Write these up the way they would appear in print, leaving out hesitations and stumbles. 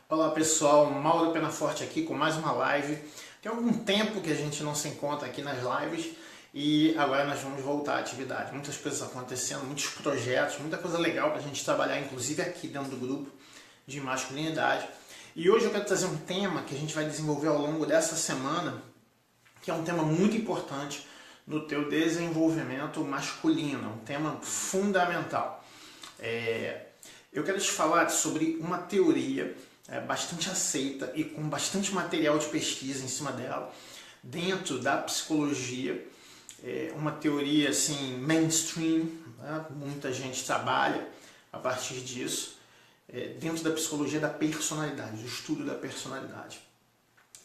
Olá pessoal, Mauro Penaforte aqui com mais uma live. Tem algum tempo que a gente não se encontra aqui nas lives e agora nós vamos voltar à atividade. Muitas coisas acontecendo, muitos projetos, muita coisa legal para a gente trabalhar, inclusive aqui dentro do grupo de masculinidade. E hoje eu quero trazer um tema que a gente vai desenvolver ao longo dessa semana, que é um tema muito importante no teu desenvolvimento masculino, um tema fundamental. Eu quero te falar sobre uma teoria bastante aceita e com bastante material de pesquisa em cima dela, dentro da psicologia, uma teoria assim mainstream, né? Muita gente trabalha a partir disso, dentro da psicologia da personalidade, do estudo da personalidade.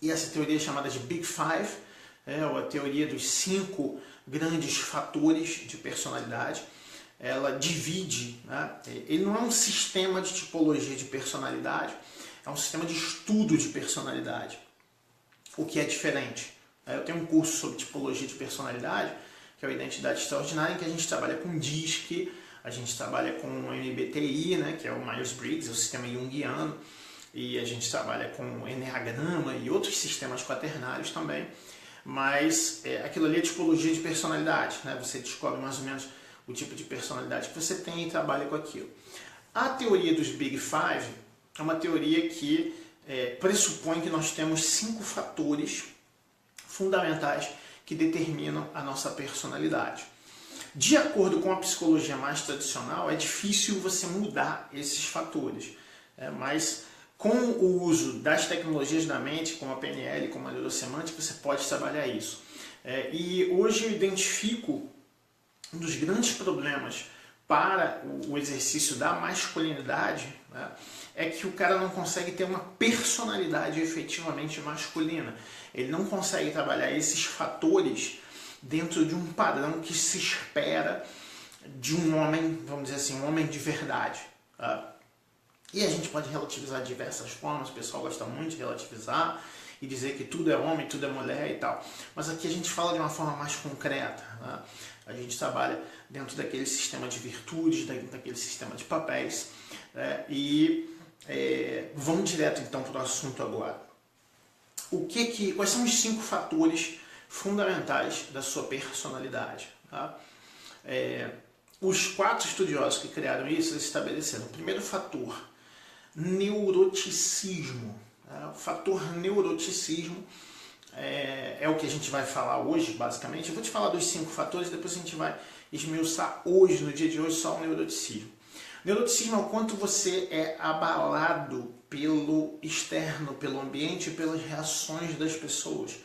E essa teoria é chamada de Big Five, ou a teoria dos 5 grandes fatores de personalidade. Ela divide, né? Ele não é um sistema de tipologia de personalidade, é um sistema de estudo de personalidade, o que é diferente. Eu tenho um curso sobre tipologia de personalidade, que é a Identidade Extraordinária, em que a gente trabalha com DISC, a gente trabalha com o MBTI, né, que é o Myers-Briggs, é o sistema junguiano, e a gente trabalha com o Enneagrama e outros sistemas quaternários também, mas aquilo ali é tipologia de personalidade, né? Você descobre mais ou menos o tipo de personalidade que você tem e trabalha com aquilo. A teoria dos Big Five é uma teoria que pressupõe que nós temos 5 fatores fundamentais que determinam a nossa personalidade. De acordo com a psicologia mais tradicional, é difícil você mudar esses fatores, mas com o uso das tecnologias da mente, como a PNL, como a neurosemântica, você pode trabalhar isso. E hoje eu identifico um dos grandes problemas para o exercício da masculinidade, né, é que o cara não consegue ter uma personalidade efetivamente masculina. Ele não consegue trabalhar esses fatores dentro de um padrão que se espera de um homem, vamos dizer assim, um homem de verdade. Tá? E a gente pode relativizar de diversas formas, o pessoal gosta muito de relativizar e dizer que tudo é homem, tudo é mulher e tal. Mas aqui a gente fala de uma forma mais concreta. Né? A gente trabalha dentro daquele sistema de virtudes, daquele sistema de papéis. Vamos direto então para o assunto agora. Quais são os 5 fatores fundamentais da sua personalidade? Tá? Os 4 estudiosos que criaram isso, eles estabeleceram o primeiro fator, neuroticismo. O fator neuroticismo é o que a gente vai falar hoje, basicamente. Eu vou te falar dos 5 fatores, depois a gente vai esmiuçar hoje, no dia de hoje, só o neuroticismo. Neuroticismo é o quanto você é abalado pelo externo, pelo ambiente e pelas reações das pessoas.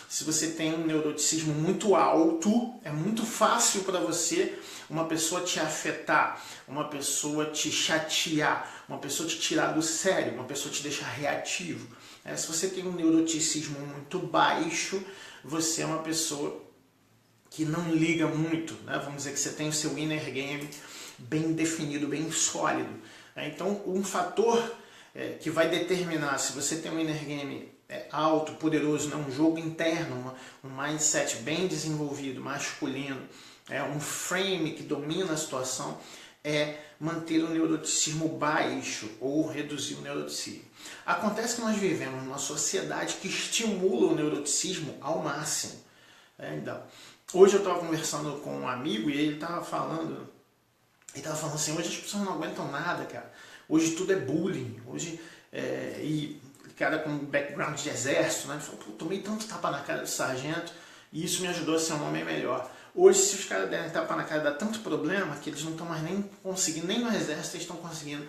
Se você tem um neuroticismo muito alto, é muito fácil para você uma pessoa te afetar, uma pessoa te chatear, uma pessoa te tirar do sério, uma pessoa te deixar reativo. Se você tem um neuroticismo muito baixo, você é uma pessoa que não liga muito, né? Vamos dizer que você tem o seu inner game bem definido, bem sólido. Então, um fator que vai determinar se você tem um inner game alto, poderoso, né? Um jogo interno, um mindset bem desenvolvido, masculino, um frame que domina a situação, é manter o neuroticismo baixo ou reduzir o neuroticismo. Acontece que nós vivemos numa sociedade que estimula o neuroticismo ao máximo. Então, hoje eu estava conversando com um amigo e ele estava falando assim, hoje as pessoas não aguentam nada, cara. Hoje tudo é bullying. Hoje, cara com background de exército, né? Ele falou, pô, tomei tanto tapa na cara do sargento e isso me ajudou a ser um homem melhor. Hoje, se os caras derem tapa na cara, dá tanto problema que eles não estão mais nem conseguindo, nem no exército eles estão conseguindo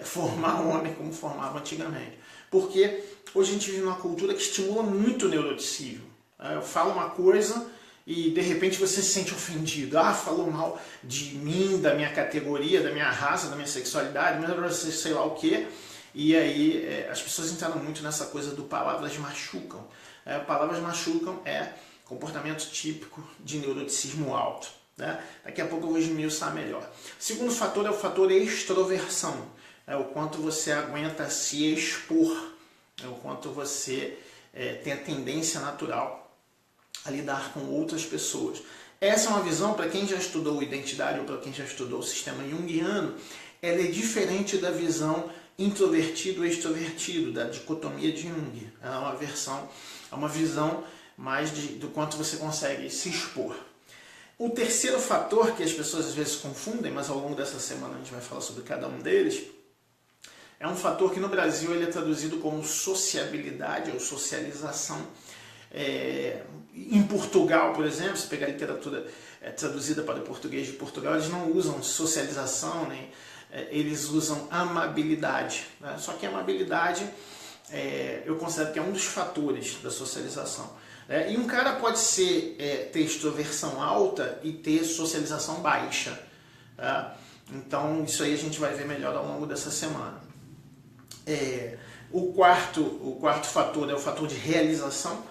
formar um homem como formavam antigamente. Porque hoje a gente vive numa cultura que estimula muito o neuroticismo. Eu falo uma coisa e de repente você se sente ofendido. Falou mal de mim, da minha categoria, da minha raça, da minha sexualidade, mas sei lá o quê. E aí as pessoas entraram muito nessa coisa do palavras machucam. Palavras machucam é comportamento típico de neuroticismo alto. Né? Daqui a pouco eu vou esmiuçar melhor. O segundo fator é o fator extroversão. O quanto você aguenta se expor. O quanto você tem a tendência natural a lidar com outras pessoas. Essa é uma visão, para quem já estudou identidade ou para quem já estudou o sistema junguiano, ela é diferente da visão introvertido e extrovertido, da dicotomia de Jung. É uma visão mais do quanto você consegue se expor. O terceiro fator que as pessoas às vezes confundem, mas ao longo dessa semana a gente vai falar sobre cada um deles, é um fator que no Brasil ele é traduzido como sociabilidade ou socialização. Em Portugal, por exemplo, se pegar a literatura traduzida para o português de Portugal, eles não usam socialização, nem eles usam amabilidade. Né? Só que a amabilidade eu considero que é um dos fatores da socialização. E um cara pode ter extroversão alta e ter socialização baixa. Tá? Então isso aí a gente vai ver melhor ao longo dessa semana. O quarto fator é o fator de realização,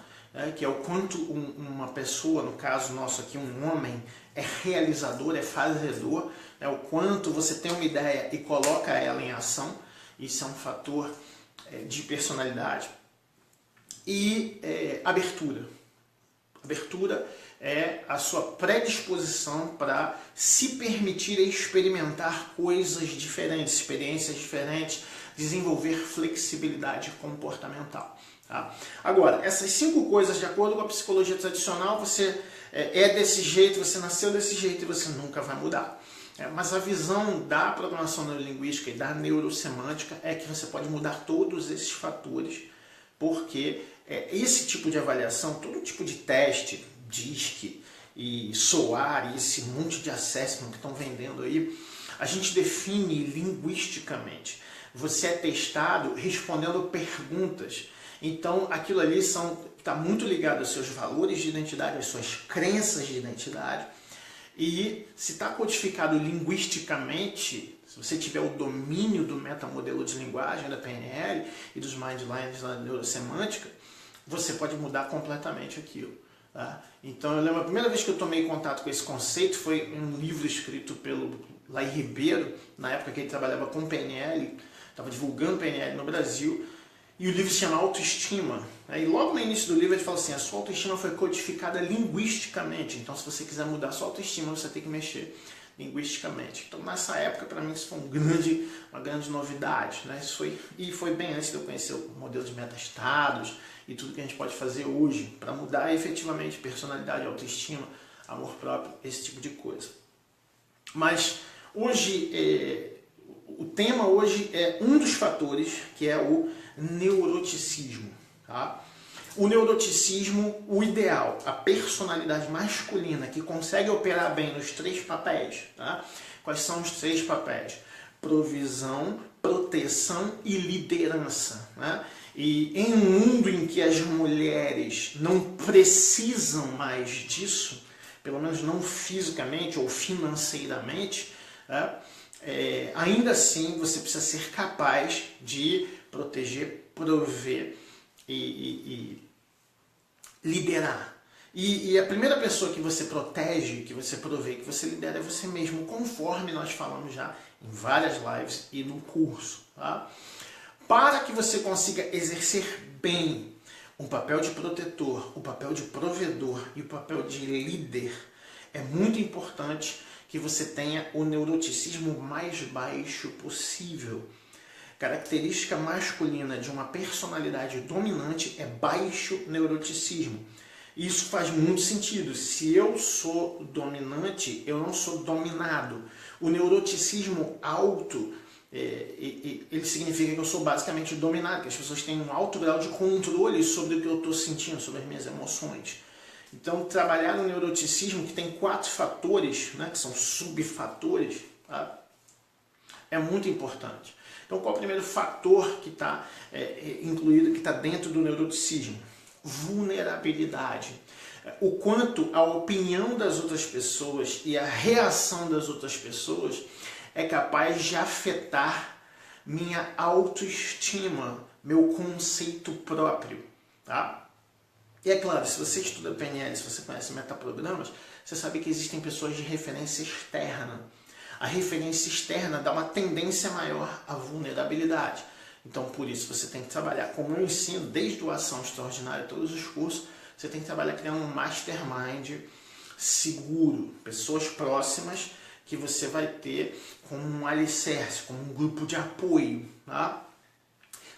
que é o quanto uma pessoa, no caso nosso aqui, um homem, é realizador, é fazedor, o quanto você tem uma ideia e coloca ela em ação. Isso é um fator de personalidade. E abertura. Abertura é a sua predisposição para se permitir experimentar coisas diferentes, experiências diferentes, desenvolver flexibilidade comportamental. Tá? Agora, essas 5 coisas, de acordo com a psicologia tradicional, você é desse jeito, você nasceu desse jeito e você nunca vai mudar. Mas a visão da programação neurolinguística e da neurosemântica é que você pode mudar todos esses fatores, porque esse tipo de avaliação, todo tipo de teste, DISC e SOAR e esse monte de assessment que estão vendendo aí, a gente define linguisticamente. Você é testado respondendo perguntas. Então aquilo ali está muito ligado aos seus valores de identidade, às suas crenças de identidade. E se está codificado linguisticamente, se você tiver o domínio do metamodelo de linguagem da PNL e dos Mindlines da neurosemântica, você pode mudar completamente aquilo. Tá? Então eu lembro, a primeira vez que eu tomei contato com esse conceito foi em um livro escrito pelo Laí Ribeiro, na época que ele trabalhava com PNL, estava divulgando PNL no Brasil, e o livro se chama Autoestima. E logo no início do livro ele fala assim, a sua autoestima foi codificada linguisticamente, então se você quiser mudar a sua autoestima, você tem que mexer linguisticamente. Então nessa época, para mim, isso foi uma grande novidade. Né? E foi bem antes de eu conhecer o modelo de metaestados e tudo que a gente pode fazer hoje para mudar efetivamente personalidade, autoestima, amor próprio, esse tipo de coisa. Mas hoje, o tema hoje é um dos fatores, que é o neuroticismo. Tá? O neuroticismo, o ideal, a personalidade masculina que consegue operar bem nos 3 papéis. Tá? Quais são os 3 papéis? Provisão, proteção e liderança. Né? E em um mundo em que as mulheres não precisam mais disso, pelo menos não fisicamente ou financeiramente, ainda assim você precisa ser capaz de proteger, prover e liderar. E a primeira pessoa que você protege, que você provê, que você lidera é você mesmo, conforme nós falamos já em várias lives e no curso. Tá? Para que você consiga exercer bem o papel de protetor, o papel de provedor e o papel de líder, é muito importante que você tenha o neuroticismo mais baixo possível. Característica masculina de uma personalidade dominante é baixo neuroticismo. Isso faz muito sentido. Se eu sou dominante, eu não sou dominado. O neuroticismo alto, ele significa que eu sou basicamente dominado, que as pessoas têm um alto grau de controle sobre o que eu estou sentindo, sobre as minhas emoções. Então, trabalhar no neuroticismo, que tem 4 fatores, né, que são subfatores, tá? É muito importante. Então, qual é o primeiro fator que está incluído, que está dentro do neuroticismo? Vulnerabilidade. O quanto a opinião das outras pessoas e a reação das outras pessoas é capaz de afetar minha autoestima, meu conceito próprio. Tá? E é claro, se você estuda PNL, se você conhece metaprogramas, você sabe que existem pessoas de referência externa. A referência externa dá uma tendência maior à vulnerabilidade. Então, por isso, você tem que trabalhar, como eu ensino desde o Ação Extraordinária, todos os cursos, você tem que trabalhar criando um mastermind seguro, pessoas próximas que você vai ter como um alicerce, como um grupo de apoio. Tá?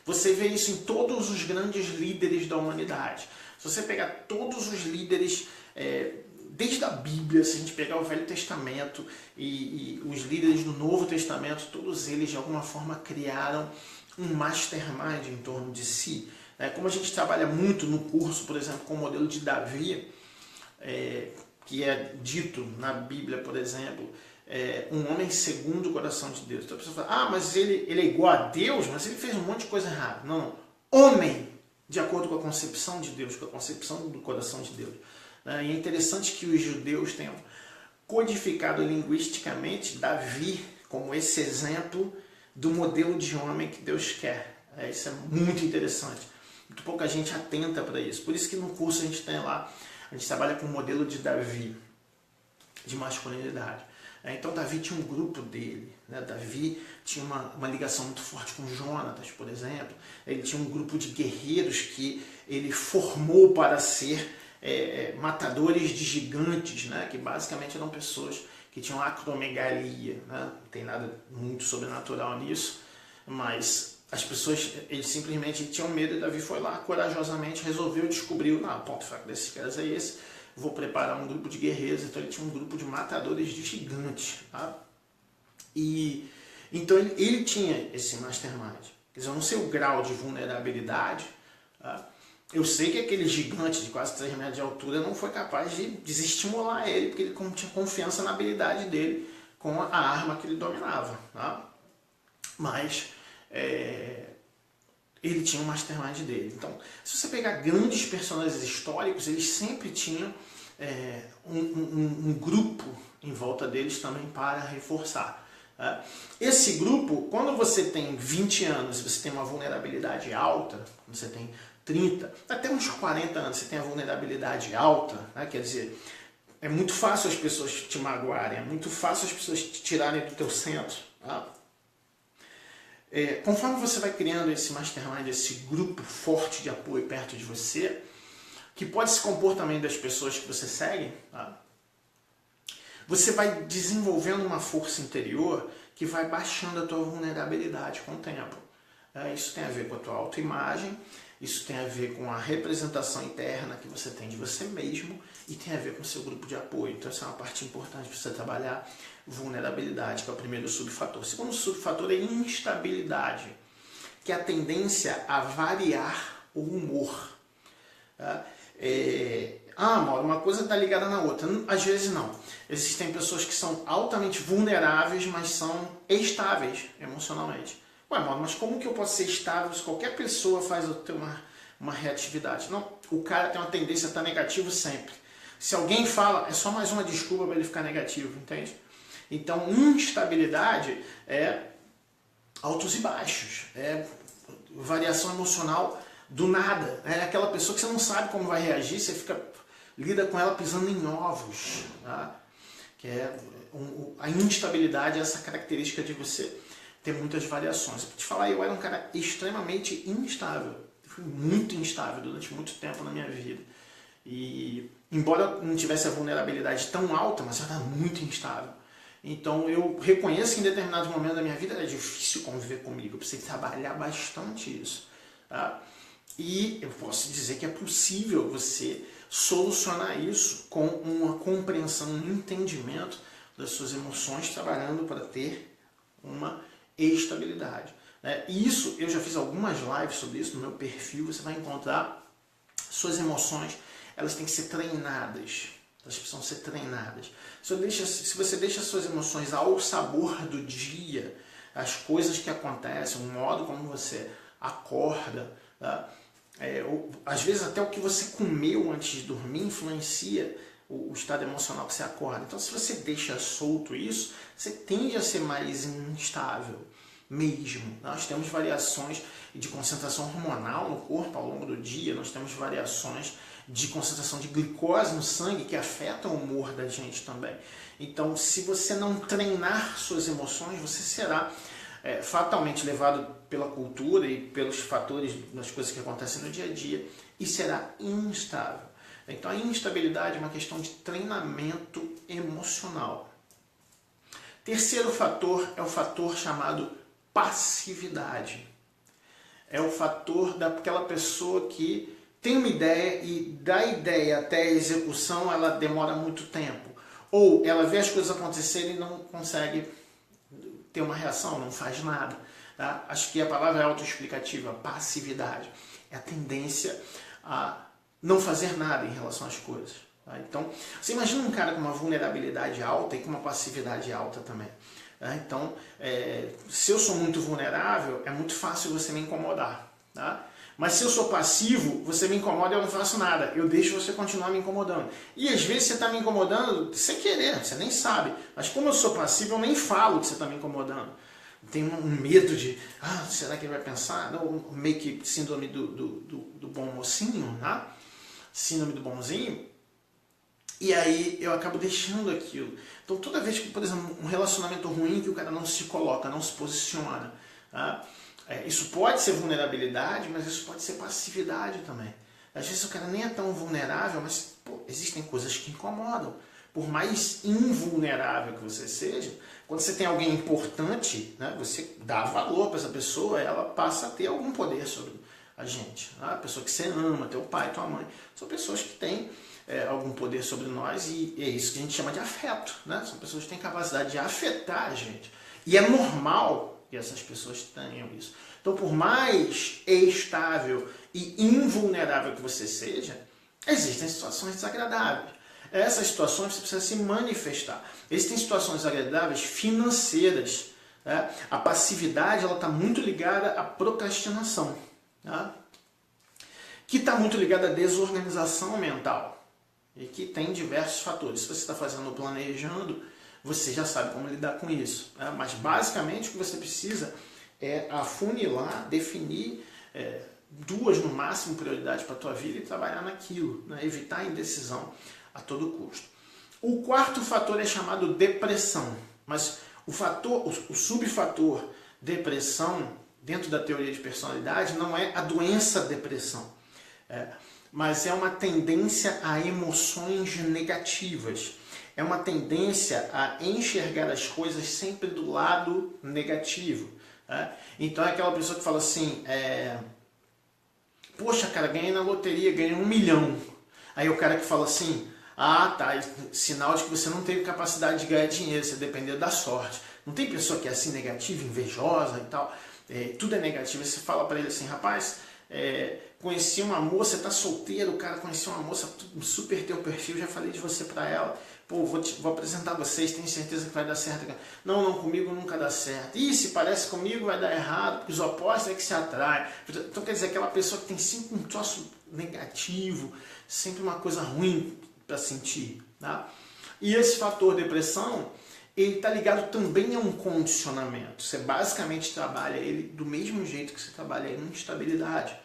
Você vê isso em todos os grandes líderes da humanidade. Se você pegar todos os líderes, desde a Bíblia, se a gente pegar o Velho Testamento e os líderes do Novo Testamento, todos eles de alguma forma criaram um mastermind em torno de si. Como a gente trabalha muito no curso, por exemplo, com o modelo de Davi, que é dito na Bíblia, por exemplo, um homem segundo o coração de Deus. Então a pessoa fala, mas ele é igual a Deus, mas ele fez um monte de coisa errada. Não, homem, de acordo com a concepção de Deus, com a concepção do coração de Deus. E é interessante que os judeus tenham codificado linguisticamente Davi como esse exemplo do modelo de homem que Deus quer. Isso é muito interessante. Muito pouca gente atenta para isso. Por isso que no curso a gente tem lá, a gente trabalha com o modelo de Davi, de masculinidade. Então Davi tinha um grupo dele. Davi tinha uma ligação muito forte com Jonatas, por exemplo. Ele tinha um grupo de guerreiros que ele formou para ser matadores de gigantes, que basicamente eram pessoas que tinham acromegalia. Não tem nada muito sobrenatural nisso, mas as pessoas, eles simplesmente tinham medo, e Davi foi lá corajosamente, resolveu, descobriu, o ponto fraco desses caras é esse, vou preparar um grupo de guerreiros. Então ele tinha um grupo de matadores de gigantes. E então ele tinha esse mastermind. Quer dizer, eu não sei o grau de vulnerabilidade. Eu sei que aquele gigante de quase 3 metros de altura não foi capaz de desestimular ele, porque ele tinha confiança na habilidade dele com a arma que ele dominava. Mas ele tinha um mastermind dele. Então, se você pegar grandes personagens históricos, eles sempre tinham um grupo em volta deles também para reforçar. Esse grupo, quando você tem 20 anos, você tem uma vulnerabilidade alta, quando você tem 30, até uns 40 anos você tem a vulnerabilidade alta, quer dizer, é muito fácil as pessoas te magoarem, é muito fácil as pessoas te tirarem do teu centro. Conforme você vai criando esse mastermind, esse grupo forte de apoio perto de você, que pode se compor também das pessoas que você segue, você vai desenvolvendo uma força interior que vai baixando a tua vulnerabilidade com o tempo. Isso tem a ver com a tua autoimagem, isso tem a ver com a representação interna que você tem de você mesmo e tem a ver com o seu grupo de apoio. Então essa é uma parte importante para você trabalhar vulnerabilidade, que é o primeiro subfator. O segundo subfator é instabilidade, que é a tendência a variar o humor. Mauro, uma coisa está ligada na outra. Às vezes não. Existem pessoas que são altamente vulneráveis, mas são estáveis emocionalmente. Mauro, mas como que eu posso ser estável se qualquer pessoa faz eu ter uma reatividade? Não, o cara tem uma tendência a estar negativo sempre. Se alguém fala, é só mais uma desculpa para ele ficar negativo, entende? Então, instabilidade é altos e baixos, é variação emocional do nada. É aquela pessoa que você não sabe como vai reagir, você lida com ela pisando em ovos. Que a instabilidade é essa característica de você ter muitas variações. Para te falar, eu era um cara extremamente instável. Eu fui muito instável durante muito tempo na minha vida. E embora eu não tivesse a vulnerabilidade tão alta, mas eu era muito instável. Então eu reconheço que em determinado momento da minha vida era difícil conviver comigo. Eu precisei trabalhar bastante isso. E eu posso dizer que é possível você solucionar isso com uma compreensão, um entendimento das suas emoções, trabalhando para ter uma estabilidade. E isso, eu já fiz algumas lives sobre isso no meu perfil, você vai encontrar suas emoções, elas têm que ser treinadas. Elas precisam ser treinadas. Se você deixa suas emoções ao sabor do dia, as coisas que acontecem, o modo como você acorda, às vezes até o que você comeu antes de dormir influencia o estado emocional que você acorda. Então, se você deixa solto isso, você tende a ser mais instável mesmo. Nós temos variações de concentração hormonal no corpo ao longo do dia, nós temos variações de concentração de glicose no sangue que afetam o humor da gente também. Então, se você não treinar suas emoções, você será fatalmente levado pela cultura e pelos fatores das coisas que acontecem no dia a dia e será instável. Então a instabilidade é uma questão de treinamento emocional. Terceiro fator é o fator chamado passividade. É o fator daquela pessoa que tem uma ideia e da ideia até a execução ela demora muito tempo. Ou ela vê as coisas acontecerem e não consegue ter uma reação, não faz nada. Tá? Acho que a palavra é autoexplicativa, passividade. É a tendência a não fazer nada em relação às coisas. Tá? Então, você imagina um cara com uma vulnerabilidade alta e com uma passividade alta também. Tá? Então, se eu sou muito vulnerável, é muito fácil você me incomodar. Tá? Mas se eu sou passivo, você me incomoda e eu não faço nada. Eu deixo você continuar me incomodando. E às vezes você está me incomodando sem querer, você nem sabe. Mas como eu sou passivo, eu nem falo que você está me incomodando. Tem um medo de, será que ele vai pensar? Não, meio que síndrome do bom mocinho, né? Síndrome do bonzinho. E aí eu acabo deixando aquilo. Então toda vez que, por exemplo, um relacionamento ruim que o cara não se coloca, não se posiciona, tá? Isso pode ser vulnerabilidade, mas isso pode ser passividade também. Às vezes o cara nem é tão vulnerável, mas existem coisas que incomodam. Por mais invulnerável que você seja, quando você tem alguém importante, né, você dá valor para essa pessoa, ela passa a ter algum poder sobre a gente. Né? A pessoa que você ama, teu pai, tua mãe, são pessoas que têm algum poder sobre nós e é isso que a gente chama de afeto. Né? São pessoas que têm capacidade de afetar a gente. E é normal que essas pessoas tenham isso. Então, por mais estável e invulnerável que você seja, existem situações desagradáveis. Essas situações você precisa se manifestar. Existem situações desagradáveis financeiras. Né? A passividade está muito ligada à procrastinação. Tá? Que está muito ligada à desorganização mental. E que tem diversos fatores. Se você está fazendo planejando, você já sabe como lidar com isso. Né? Mas basicamente o que você precisa é afunilar, definir 2 no máximo prioridades para a tua vida e trabalhar naquilo. Né? Evitar a indecisão a todo custo. O quarto fator é chamado depressão. Mas o subfator depressão, dentro da teoria de personalidade, não é a doença depressão. Mas é uma tendência a emoções negativas. É uma tendência a enxergar as coisas sempre do lado negativo. Então é aquela pessoa que fala assim, poxa, cara, ganhei na loteria, ganhei 1 milhão. Aí o cara que fala assim, tá, sinal de que você não teve capacidade de ganhar dinheiro, você dependeu da sorte. Não tem pessoa que é assim negativa, invejosa e tal, tudo é negativo. Você fala para ele assim, rapaz, conheci uma moça, tá solteiro, o cara conheceu uma moça, super teu perfil, já falei de você para ela, vou apresentar vocês, tenho certeza que vai dar certo. Não, comigo nunca dá certo. Ih, se parece comigo vai dar errado, porque os opostos é que se atraem. Então quer dizer, aquela pessoa que tem sempre um troço negativo, sempre uma coisa ruim para sentir. Tá? E esse fator depressão, ele está ligado também a um condicionamento. Você basicamente trabalha ele do mesmo jeito que você trabalha a instabilidade,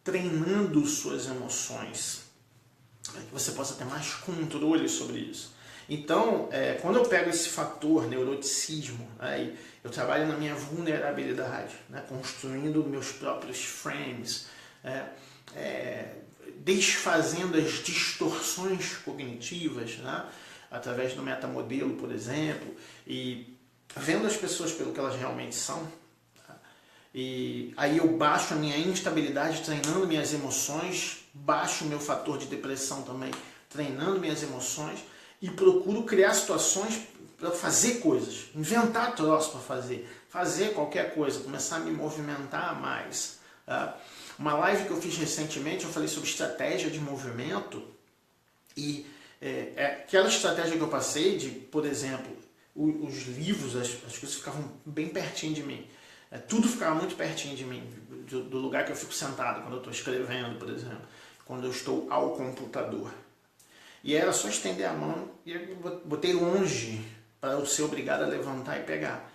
treinando suas emoções, para que você possa ter mais controle sobre isso. Então, quando eu pego esse fator neuroticismo, eu trabalho na minha vulnerabilidade, né, construindo meus próprios frames, desfazendo as distorções cognitivas, né, através do metamodelo, por exemplo, e vendo as pessoas pelo que elas realmente são. E aí eu baixo a minha instabilidade treinando minhas emoções, baixo o meu fator de depressão também treinando minhas emoções e procuro criar situações para fazer coisas, inventar troços para fazer qualquer coisa, começar a me movimentar mais. Tá? Uma live que eu fiz recentemente, eu falei sobre estratégia de movimento e aquela estratégia que eu passei de, por exemplo, os livros, as coisas ficavam bem pertinho de mim. Tudo ficava muito pertinho de mim, do lugar que eu fico sentado quando eu estou escrevendo, por exemplo, quando eu estou ao computador. E era só estender a mão e eu botei longe para eu ser obrigado a levantar e pegar.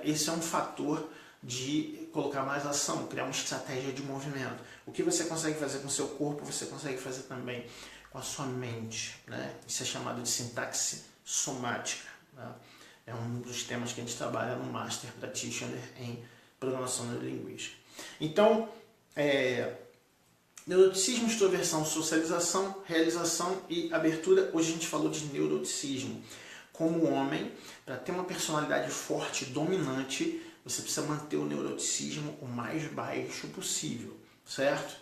Esse é um fator de colocar mais ação, criar uma estratégia de movimento. O que você consegue fazer com o seu corpo, você consegue fazer também com a sua mente. Né? Isso é chamado de sintaxe somática. Né? É um dos temas que a gente trabalha no Master Practitioner em Programação Neurolinguística. Então, neuroticismo, extroversão, socialização, realização e abertura. Hoje a gente falou de neuroticismo. como homem, para ter uma personalidade forte, dominante, você precisa manter o neuroticismo o mais baixo possível, certo?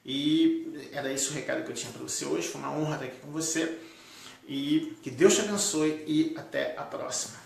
E era esse o recado que eu tinha para você hoje. Foi uma honra estar aqui com você. E que Deus te abençoe e até a próxima.